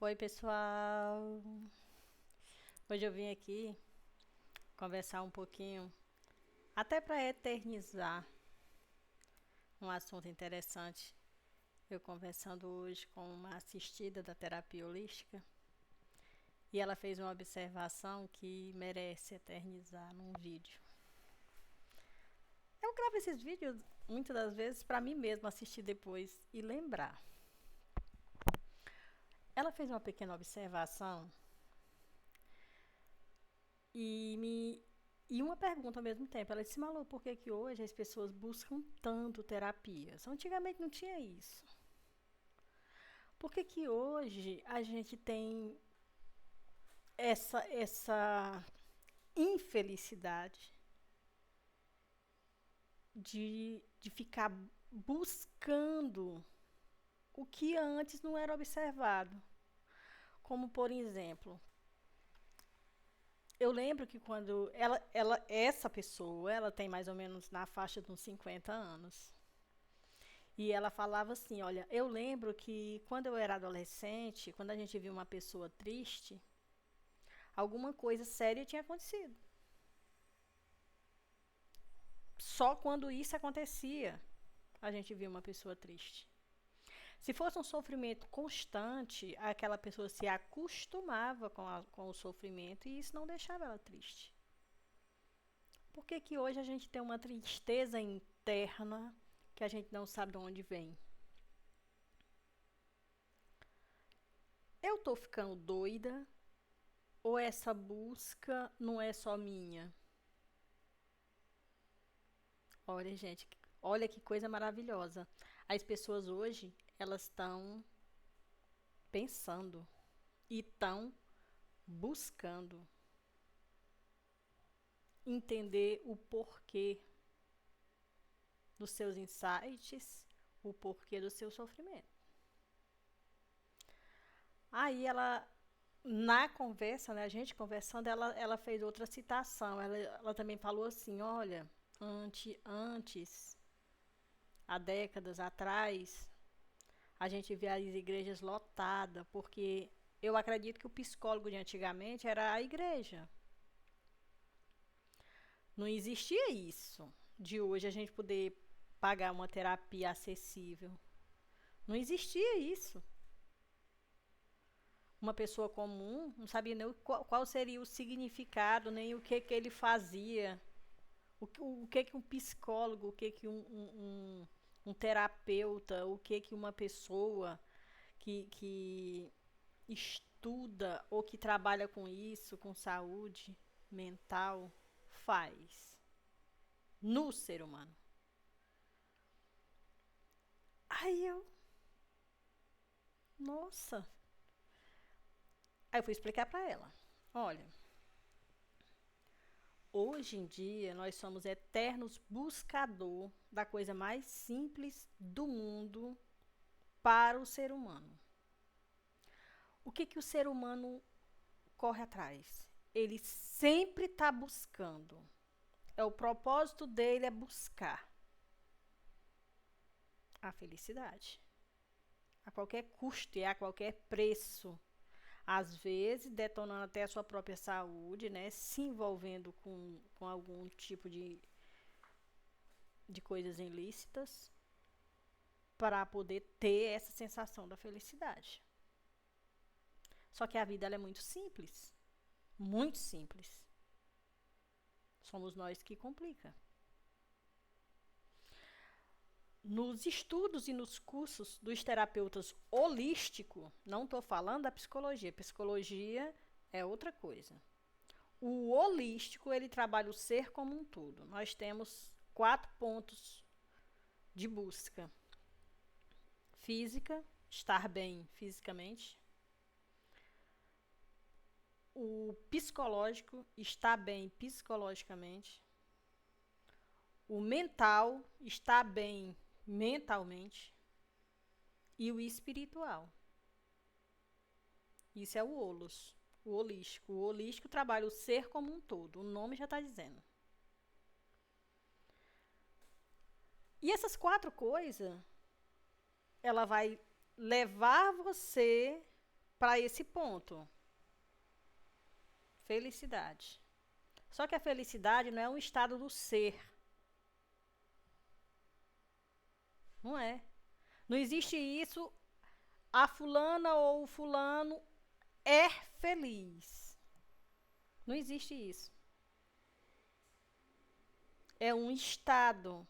Oi, pessoal. Hoje eu vim aqui conversar um pouquinho, até para eternizar um assunto interessante. Eu conversando hoje com uma assistida da terapia holística e ela fez uma observação que merece eternizar num vídeo. Eu gravo esses vídeos muitas das vezes para mim mesma assistir depois e lembrar. Ela fez uma pequena observação e uma pergunta ao mesmo tempo. Ela disse: Malu, por que que hoje as pessoas buscam tanto terapias? Antigamente não tinha isso. Por que que hoje a gente tem essa infelicidade de ficar buscando o que antes não era observado? Como, por exemplo, eu lembro que quando essa pessoa, ela tem mais ou menos na faixa de uns 50 anos. E ela falava assim: olha, eu lembro que quando eu era adolescente, quando a gente via uma pessoa triste, alguma coisa séria tinha acontecido. Só quando isso acontecia, a gente via uma pessoa triste. Se fosse um sofrimento constante, aquela pessoa se acostumava com o sofrimento e isso não deixava ela triste. Por que que hoje a gente tem uma tristeza interna que a gente não sabe de onde vem? Eu tô ficando doida ou essa busca não é só minha? Olha, gente, olha que coisa maravilhosa. As pessoas hoje, elas estão pensando e estão buscando entender o porquê dos seus insights, o porquê do seu sofrimento. Aí ela, na conversa, né, a gente conversando, ela fez outra citação. Ela também falou assim: olha, antes, há décadas atrás, a gente vê as igrejas lotadas, porque eu acredito que o psicólogo de antigamente era a igreja. Não existia isso de hoje a gente poder pagar uma terapia acessível. Não existia isso. Uma pessoa comum não sabia nem qual seria o significado, nem o que ele fazia. O que um psicólogo, o que um terapeuta, o que uma pessoa que estuda ou que trabalha com isso, com saúde mental, faz no ser humano. Aí eu, nossa. Aí eu fui explicar para ela. Olha, hoje em dia nós somos eternos buscador da coisa mais simples do mundo para o ser humano. O que que o ser humano corre atrás? Ele sempre está buscando. É o propósito dele é buscar a felicidade. A qualquer custo e a qualquer preço. Às vezes detonando até a sua própria saúde, né? Se envolvendo com algum tipo de coisas ilícitas para poder ter essa sensação da felicidade. Só que a vida ela é muito simples. Muito simples. Somos nós que complica. Nos estudos e nos cursos dos terapeutas holísticos, não estou falando da psicologia. Psicologia é outra coisa. O holístico, ele trabalha o ser como um todo. Nós temos 4 pontos de busca. Física, estar bem fisicamente. O psicológico, estar bem psicologicamente. O mental, estar bem mentalmente. E o espiritual. Isso é o holos, o holístico. O holístico trabalha o ser como um todo. O nome já está dizendo. E essas 4 coisas, ela vai levar você para esse ponto. Felicidade. Só que a felicidade não é um estado do ser. Não é. Não existe isso, a fulana ou o fulano é feliz. Não existe isso. É um estado,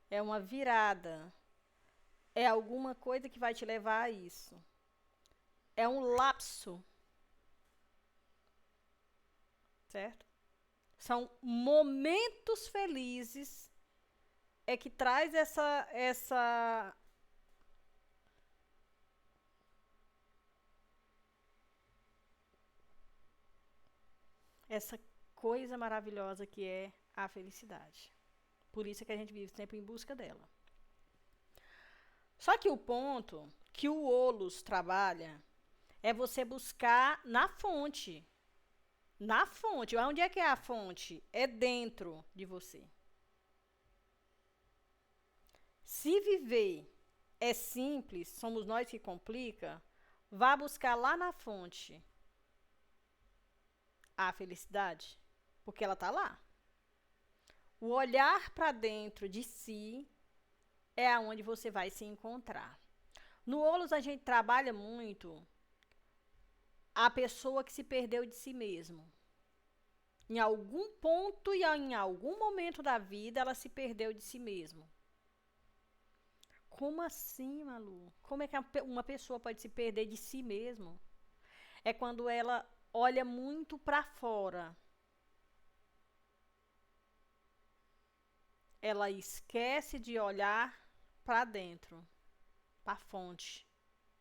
é uma virada, é alguma coisa que vai te levar a isso. É um lapso, certo? São momentos felizes que traz essa coisa maravilhosa que é a felicidade. Por isso é que a gente vive sempre em busca dela. Só que o ponto que o Olus trabalha é você buscar na fonte. Na fonte. Onde é que é a fonte? É dentro de você. Se viver é simples, somos nós que complica, vá buscar lá na fonte a felicidade, porque ela está lá. O olhar para dentro de si é aonde você vai se encontrar. No Olus a gente trabalha muito a pessoa que se perdeu de si mesmo. Em algum ponto e em algum momento da vida ela se perdeu de si mesmo. Como assim, Malu? Como é que uma pessoa pode se perder de si mesmo? É quando ela olha muito para fora. Ela esquece de olhar para dentro, para a fonte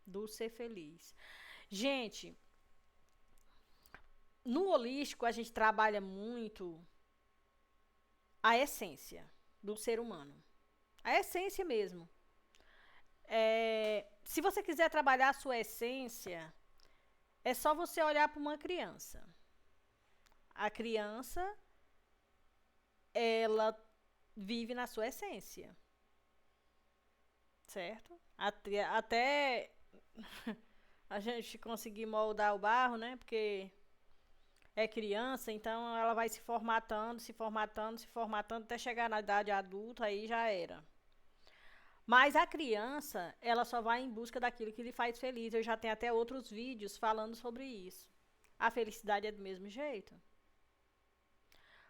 do ser feliz. Gente, no holístico a gente trabalha muito a essência do ser humano. A essência mesmo. Se você quiser trabalhar a sua essência, é só você olhar para uma criança. A criança, ela vive na sua essência. Certo? Até a gente conseguir moldar o barro, né? Porque é criança, então ela vai se formatando, se formatando, se formatando até chegar na idade adulta, aí já era. Mas a criança, ela só vai em busca daquilo que lhe faz feliz. Eu já tenho até outros vídeos falando sobre isso. A felicidade é do mesmo jeito.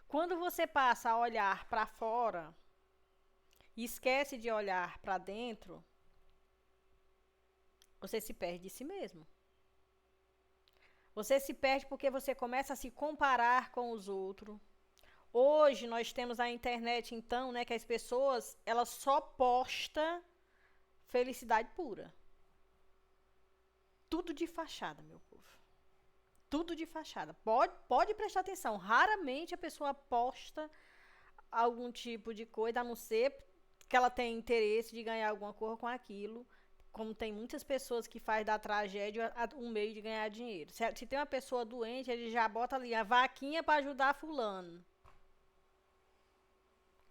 Quando você passa a olhar para fora e esquece de olhar para dentro, você se perde de si mesmo. Você se perde porque você começa a se comparar com os outros. Hoje nós temos a internet, então, né, que as pessoas, elas só postam felicidade pura. Tudo de fachada, meu povo. Tudo de fachada. Pode prestar atenção. Raramente a pessoa posta algum tipo de coisa, a não ser que ela tenha interesse de ganhar alguma coisa com aquilo. Como tem muitas pessoas que fazem da tragédia um meio de ganhar dinheiro. Se tem uma pessoa doente, ele já bota ali a vaquinha para ajudar fulano.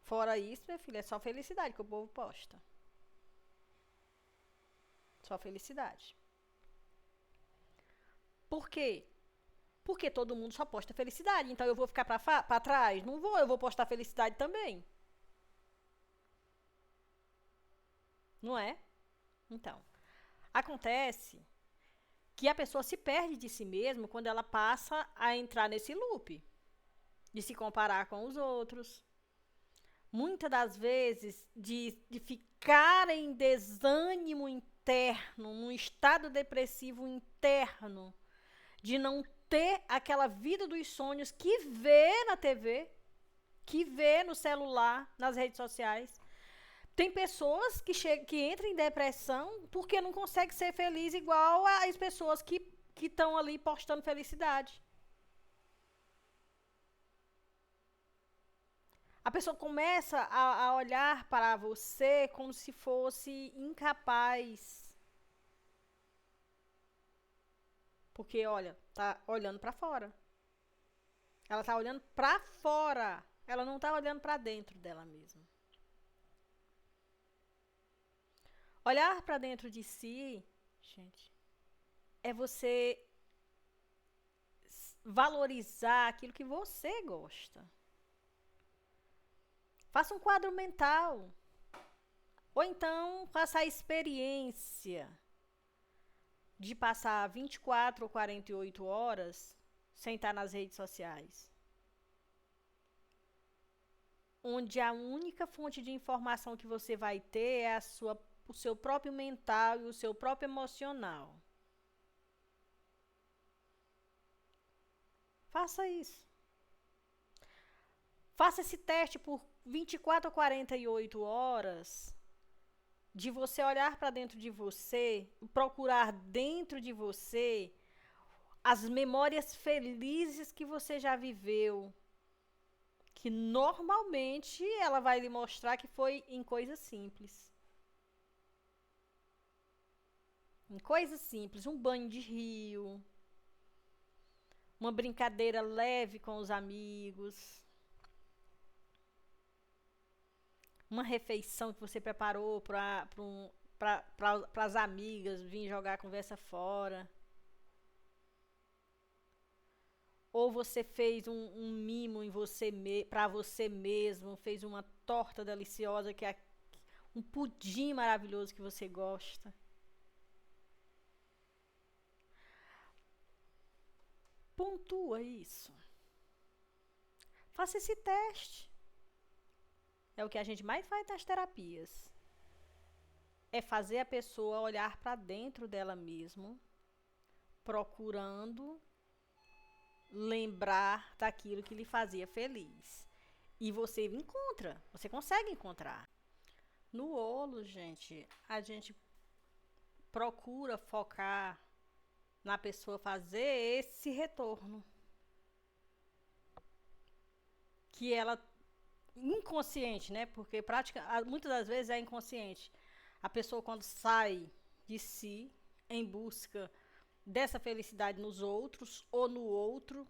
Fora isso, meu filho, é só felicidade que o povo posta. Só felicidade. Por quê? Porque todo mundo só posta felicidade. Então eu vou ficar para trás? Não vou, eu vou postar felicidade também. Não é? Então, acontece que a pessoa se perde de si mesma quando ela passa a entrar nesse loop de se comparar com os outros. Muitas das vezes de ficar em desânimo interno, num estado depressivo interno, de não ter aquela vida dos sonhos que vê na TV, que vê no celular, nas redes sociais. Tem pessoas que entram em depressão porque não conseguem ser felizes igual as pessoas que estão ali postando felicidade. A pessoa começa a olhar para você como se fosse incapaz. Porque, olha, tá olhando para fora. Ela tá olhando para fora. Ela não tá olhando para dentro dela mesma. Olhar para dentro de si, gente, é você valorizar aquilo que você gosta. Faça um quadro mental. Ou então faça a experiência de passar 24 ou 48 horas sem estar nas redes sociais. Onde a única fonte de informação que você vai ter é o seu próprio mental e o seu próprio emocional. Faça isso. Faça esse teste por 24 ou 48 horas de você olhar para dentro de você, procurar dentro de você as memórias felizes que você já viveu, que normalmente ela vai lhe mostrar que foi em coisas simples. Em coisas simples, um banho de rio, uma brincadeira leve com os amigos, uma refeição que você preparou para as amigas vir jogar a conversa fora. Ou você fez um mimo em para você mesmo, fez uma torta deliciosa, um pudim maravilhoso que você gosta. Pontua isso. Faça esse teste. É o que a gente mais faz nas terapias. É fazer a pessoa olhar para dentro dela mesma, procurando lembrar daquilo que lhe fazia feliz. E você encontra, você consegue encontrar. No Olo, gente, a gente procura focar na pessoa fazer esse retorno. Que ela, inconsciente, né? Porque muitas das vezes é inconsciente. A pessoa, quando sai de si em busca dessa felicidade nos outros ou no outro,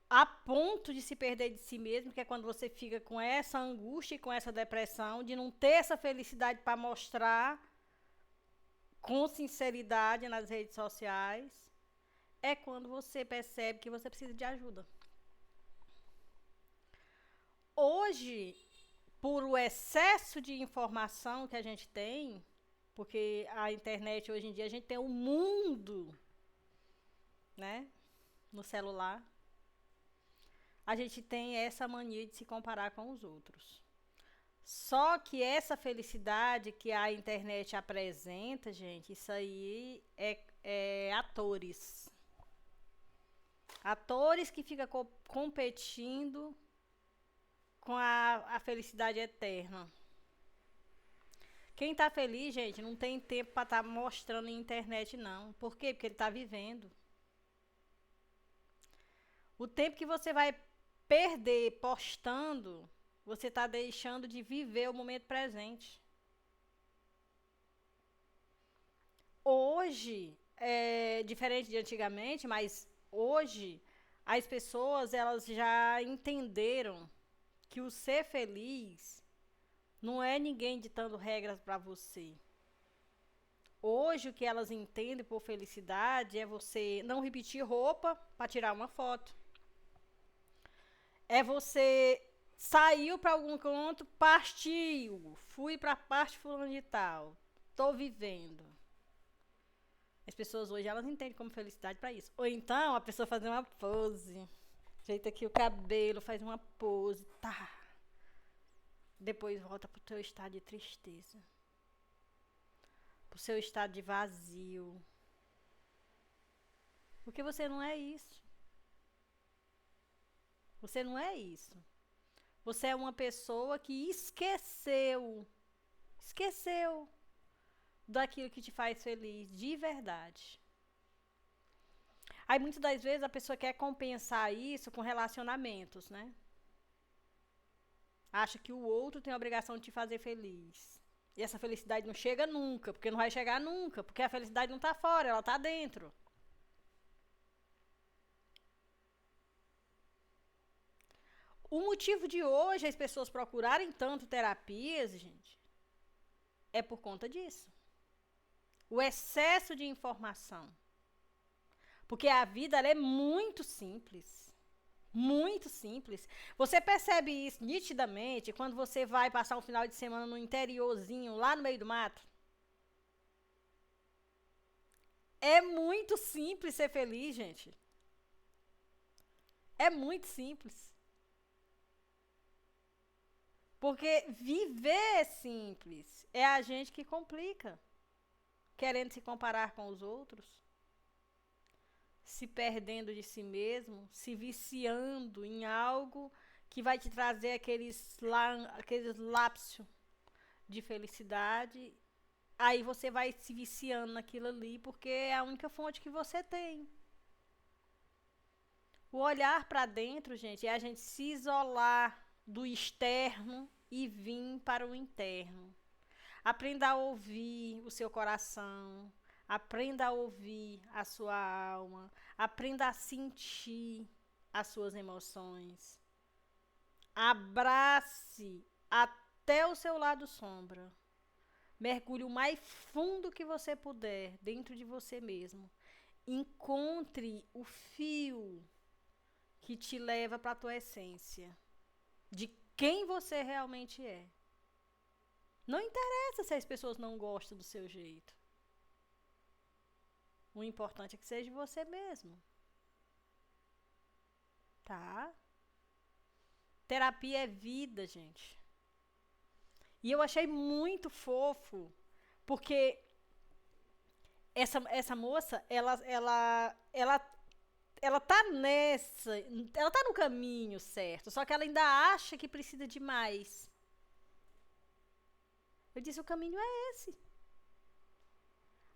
a ponto de se perder de si mesmo, que é quando você fica com essa angústia e com essa depressão de não ter essa felicidade para mostrar com sinceridade nas redes sociais, é quando você percebe que você precisa de ajuda. Hoje, por o excesso de informação que a gente tem, porque a internet hoje em dia a gente tem o mundo, né, no celular, a gente tem essa mania de se comparar com os outros. Só que essa felicidade que a internet apresenta, gente, isso aí é atores. Atores que ficam competindo com a felicidade eterna. Quem tá feliz, gente, não tem tempo para estar mostrando na internet, não. Por quê? Porque ele tá vivendo. O tempo que você vai perder postando, você tá deixando de viver o momento presente. Hoje, é diferente de antigamente, mas hoje as pessoas elas já entenderam que o ser feliz não é ninguém ditando regras para você. Hoje o que elas entendem por felicidade é você não repetir roupa para tirar uma foto. É você saiu para algum canto, partiu, fui para a parte fulano de tal, tô vivendo. As pessoas hoje elas entendem como felicidade para isso. Ou então a pessoa fazer uma pose, ajeita aqui o cabelo, faz uma pose, tá. Depois volta pro teu estado de tristeza, pro seu estado de vazio. Porque você não é isso. Você não é isso. Você é uma pessoa que esqueceu daquilo que te faz feliz, de verdade. Aí muitas das vezes a pessoa quer compensar isso com relacionamentos, né? Acha que o outro tem a obrigação de te fazer feliz. E essa felicidade não chega nunca, porque não vai chegar nunca, porque a felicidade não tá fora, ela tá dentro. O motivo de hoje as pessoas procurarem tanto terapias, gente, é por conta disso. o excesso de informação. Porque a vida ela é muito simples. Muito simples. Você percebe isso nitidamente quando você vai passar um final de semana no interiorzinho, lá no meio do mato? É muito simples ser feliz, gente. É muito simples. Porque viver é simples. É a gente que complica. Querendo se comparar com os outros. Se perdendo de si mesmo. Se viciando em algo que vai te trazer aqueles lapsos de felicidade. Aí você vai se viciando naquilo ali, porque é a única fonte que você tem. O olhar para dentro, gente, é a gente se isolar do externo e vir para o interno. Aprenda a ouvir o seu coração, aprenda a ouvir a sua alma, aprenda a sentir as suas emoções. Abrace até o seu lado sombra. Mergulhe o mais fundo que você puder dentro de você mesmo. Encontre o fio que te leva para a tua essência, de quem você realmente é. Não interessa se as pessoas não gostam do seu jeito. O importante é que seja você mesmo. Tá? Terapia é vida, gente. E eu achei muito fofo, porque essa moça, ela tá ela tá no caminho certo, só que ela ainda acha que precisa de mais. Eu disse, o caminho é esse.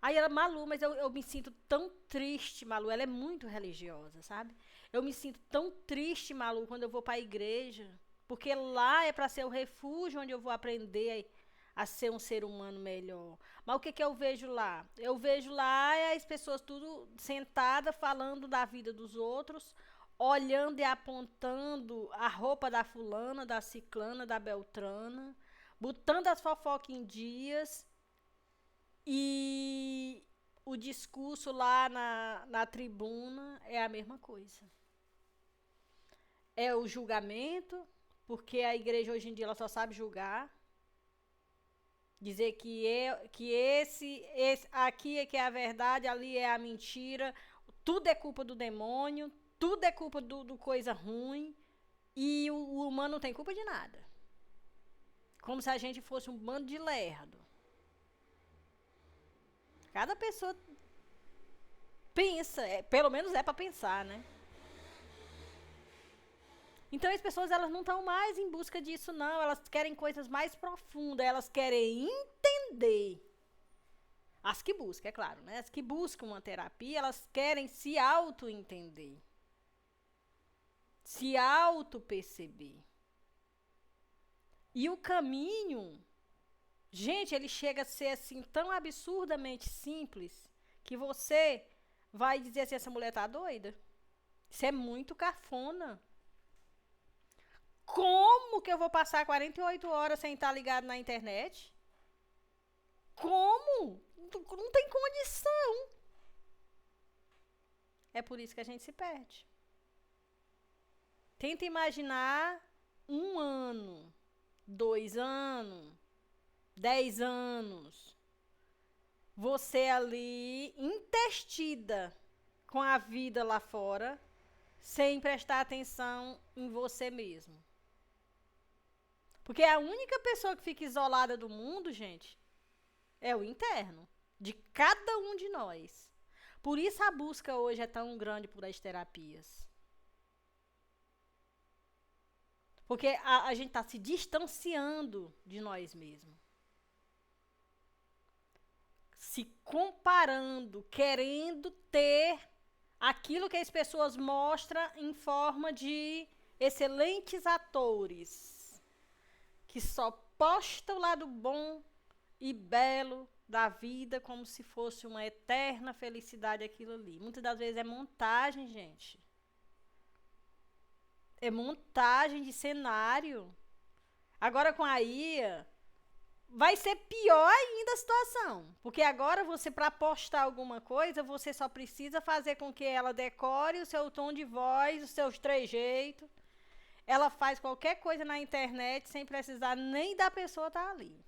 Aí ela, Malu, mas eu me sinto tão triste, Malu. Ela é muito religiosa, sabe? Eu me sinto tão triste, Malu, quando eu vou para a igreja. Porque lá é para ser o refúgio onde eu vou aprender a ser um ser humano melhor. Mas o que, que eu vejo lá? Eu vejo lá as pessoas tudo sentadas falando da vida dos outros, olhando e apontando a roupa da fulana, da ciclana, da beltrana, botando as fofocas em dias. E o discurso lá na tribuna é a mesma coisa. É o julgamento, porque a igreja hoje em dia ela só sabe julgar. Dizer que esse aqui é que é a verdade, ali é a mentira. Tudo é culpa do demônio, tudo é culpa do coisa ruim. E o humano não tem culpa de nada. Como se a gente fosse um bando de lerdo. Cada pessoa pensa, pelo menos é para pensar, né? Então as pessoas elas não estão mais em busca disso, não. Elas querem coisas mais profundas, elas querem entender. As que buscam, é claro, né? As que buscam uma terapia, elas querem se auto-entender. Se auto-perceber. E o caminho, gente, ele chega a ser assim tão absurdamente simples que você vai dizer assim, essa mulher tá doida? Isso é muito cafona. Como que eu vou passar 48 horas sem estar ligado na internet? Como? Não tem condição. É por isso que a gente se perde. Tenta imaginar 1 ano, 2 anos, 10 anos. Você ali, intestida com a vida lá fora, sem prestar atenção em você mesmo. Porque a única pessoa que fica isolada do mundo, gente, é o interno, de cada um de nós. Por isso a busca hoje é tão grande por as terapias. Porque a gente está se distanciando de nós mesmos. Se comparando, querendo ter aquilo que as pessoas mostram em forma de excelentes atores, que só postam o lado bom e belo da vida como se fosse uma eterna felicidade aquilo ali. Muitas das vezes é montagem, gente. É montagem de cenário. Agora com a IA, vai ser pior ainda a situação. Porque agora você, para postar alguma coisa, você só precisa fazer com que ela decore o seu tom de voz, os seus trejeitos. Ela faz qualquer coisa na internet sem precisar nem da pessoa estar ali.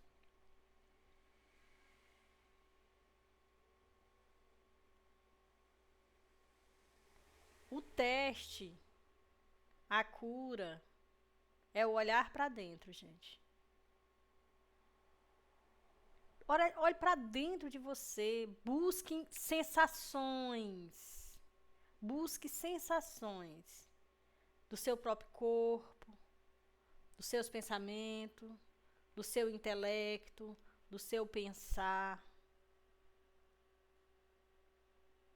O teste, a cura, é o olhar para dentro, gente. Olhe para dentro de você, busque sensações. Busque sensações do seu próprio corpo, dos seus pensamentos, do seu intelecto, do seu pensar.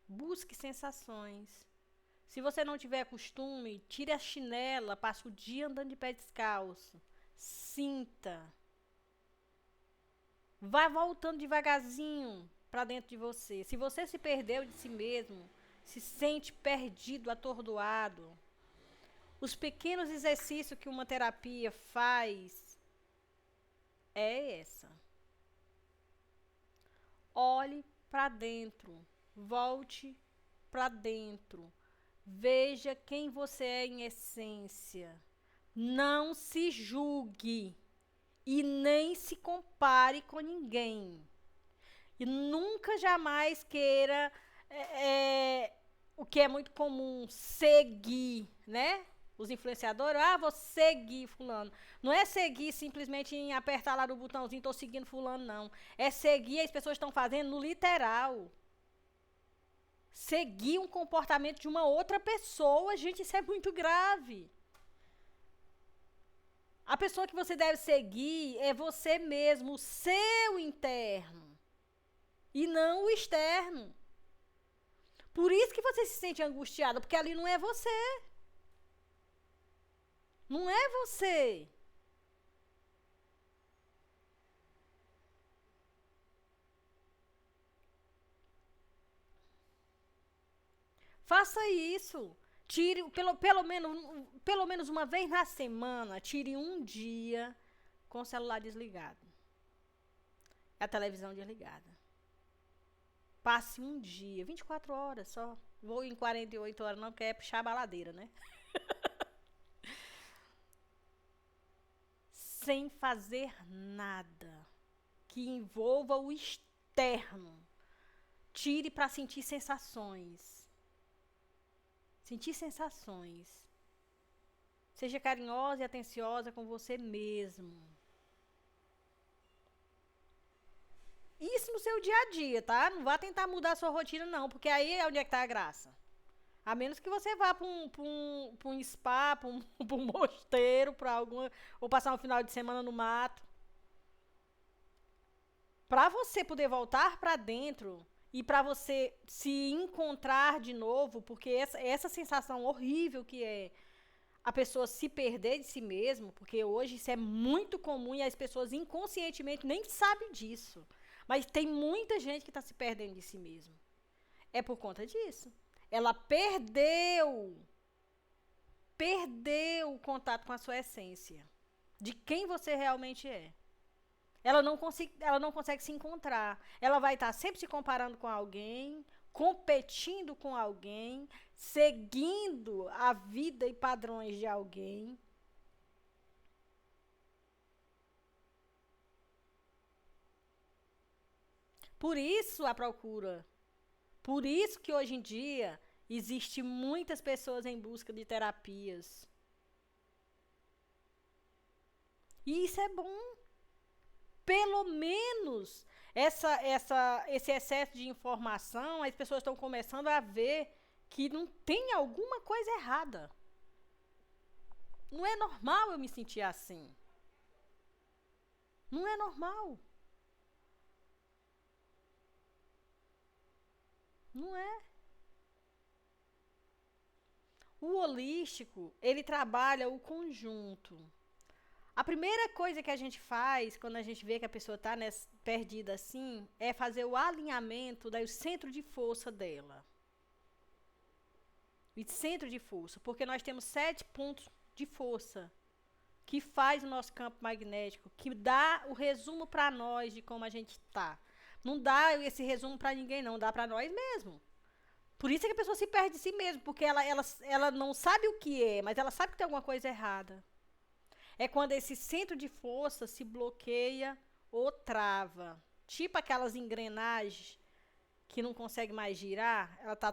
Busque sensações. Se você não tiver costume, tire a chinela, passe o dia andando de pé descalço. Sinta. Vá voltando devagarzinho para dentro de você. Se você se perdeu de si mesmo, se sente perdido, atordoado, os pequenos exercícios que uma terapia faz é essa. Olhe para dentro, volte para dentro. Veja quem você é em essência. Não se julgue. E nem se compare com ninguém. E nunca jamais queira o que é muito comum, seguir, né? Os influenciadores, vou seguir fulano. Não é seguir simplesmente em apertar lá no botãozinho, tô seguindo fulano, não. É seguir, as pessoas estão fazendo no literal. Seguir um comportamento de uma outra pessoa, gente, isso é muito grave. A pessoa que você deve seguir é você mesmo, o seu interno. E não o externo. Por isso que você se sente angustiada, porque ali não é você. Não é você. Faça isso. Tire, pelo menos uma vez na semana, tire um dia com o celular desligado. A televisão desligada. Passe um dia, 24 horas só. Vou em 48 horas não, porque é puxar a baladeira, né? Sem fazer nada que envolva o externo. Tire para sentir sensações. Sentir sensações. Seja carinhosa e atenciosa com você mesmo. Isso no seu dia a dia, tá? Não vá tentar mudar a sua rotina, não, porque aí é onde é que tá a graça. A menos que você vá para um spa, para um mosteiro, para alguma, ou passar um final de semana no mato. Para você poder voltar para dentro e para você se encontrar de novo, porque essa sensação horrível que é a pessoa se perder de si mesmo, porque hoje isso é muito comum e as pessoas inconscientemente nem sabem disso. Mas tem muita gente que está se perdendo de si mesmo. É por conta disso. Ela perdeu o contato com a sua essência, de quem você realmente é. Ela não consegue se encontrar. Ela vai estar sempre se comparando com alguém, competindo com alguém, seguindo a vida e padrões de alguém. Por isso a procura. Por isso que hoje em dia existe muitas pessoas em busca de terapias. E isso é bom. Pelo menos esse excesso de informação, as pessoas estão começando a ver que não tem alguma coisa errada. Não é normal eu me sentir assim. Não é normal. Não é. O holístico, ele trabalha o conjunto. A primeira coisa que a gente faz quando a gente vê que a pessoa está perdida assim é fazer o alinhamento do centro de força dela. O centro de força, porque nós temos 7 pontos de força que faz o nosso campo magnético, que dá o resumo para nós de como a gente tá. Não dá esse resumo para ninguém, não, dá para nós mesmo. Por isso é que a pessoa se perde de si mesmo, porque ela não sabe o que é, mas ela sabe que tem alguma coisa errada. É quando esse centro de força se bloqueia ou trava. Tipo aquelas engrenagens que não consegue mais girar, ela tá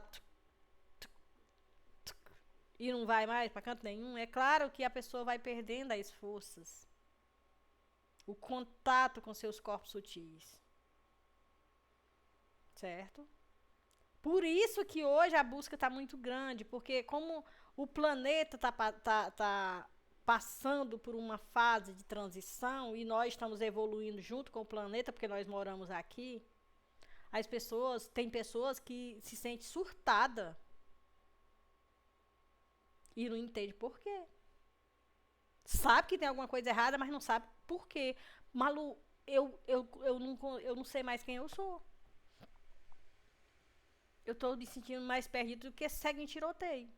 e não vai mais para canto nenhum. É claro que a pessoa vai perdendo as forças, o contato com seus corpos sutis, certo? Por isso que hoje a busca está muito grande, porque como o planeta tá passando por uma fase de transição e nós estamos evoluindo junto com o planeta, porque nós moramos aqui, tem pessoas que se sentem surtada e não entende por quê. Sabe que tem alguma coisa errada, mas não sabe por quê. Malu, eu não sei mais quem eu sou. Eu tô me sentindo mais perdido do que segue em tiroteio.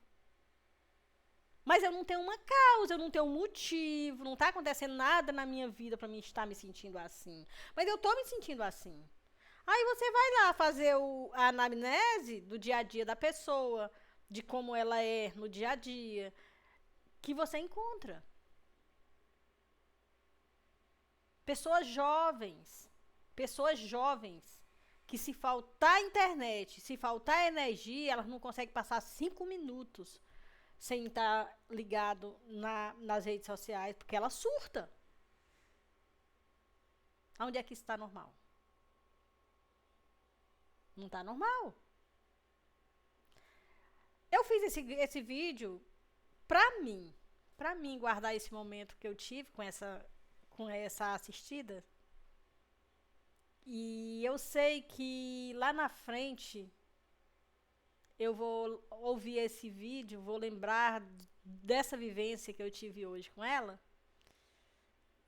Mas eu não tenho uma causa, eu não tenho um motivo, não tá acontecendo nada na minha vida pra mim estar me sentindo assim. Mas eu tô me sentindo assim. Aí você vai lá fazer a anamnese do dia a dia da pessoa, de como ela é no dia a dia, que você encontra. Pessoas jovens, que se faltar internet, se faltar energia, elas não conseguem passar 5 minutos sem estar ligado nas redes sociais, porque ela surta. Onde é que isso está normal? Não está normal. Eu fiz esse vídeo pra mim guardar esse momento que eu tive com essa assistida. E eu sei que lá na frente eu vou ouvir esse vídeo, vou lembrar dessa vivência que eu tive hoje com ela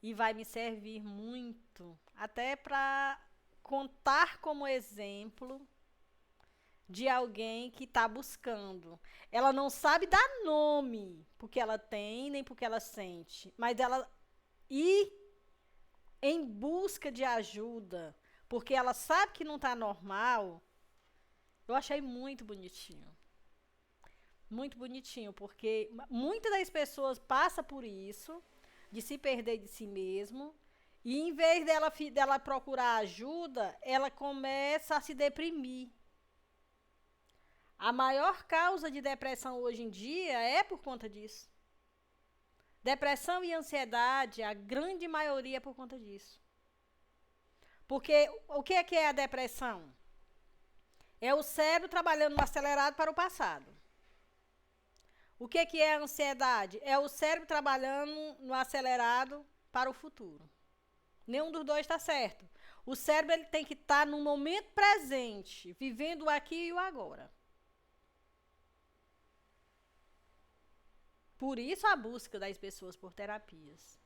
e vai me servir muito, até para contar como exemplo de alguém que está buscando. Ela não sabe dar nome porque ela tem, nem porque ela sente, mas ela ir em busca de ajuda, porque ela sabe que não está normal. Eu achei muito bonitinho. Muito bonitinho, porque muitas das pessoas passam por isso, de se perder de si mesmo, e em vez dela procurar ajuda, ela começa a se deprimir. A maior causa de depressão hoje em dia é por conta disso. Depressão e ansiedade, a grande maioria é por conta disso. Porque o que é a depressão? É o cérebro trabalhando no acelerado para o passado. O que é a ansiedade? É o cérebro trabalhando no acelerado para o futuro. Nenhum dos dois está certo. O cérebro ele tem que estar no momento presente, vivendo o aqui e o agora. Por isso a busca das pessoas por terapias.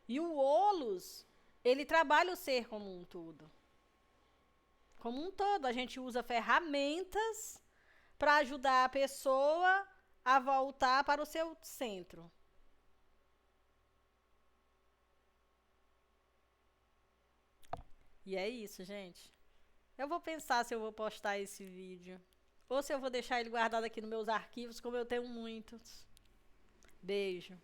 E o Olos, ele trabalha o ser como um todo. Como um todo, a gente usa ferramentas para ajudar a pessoa a voltar para o seu centro. E é isso, gente. Eu vou pensar se eu vou postar esse vídeo. Ou se eu vou deixar ele guardado aqui nos meus arquivos, como eu tenho muitos. Beijo.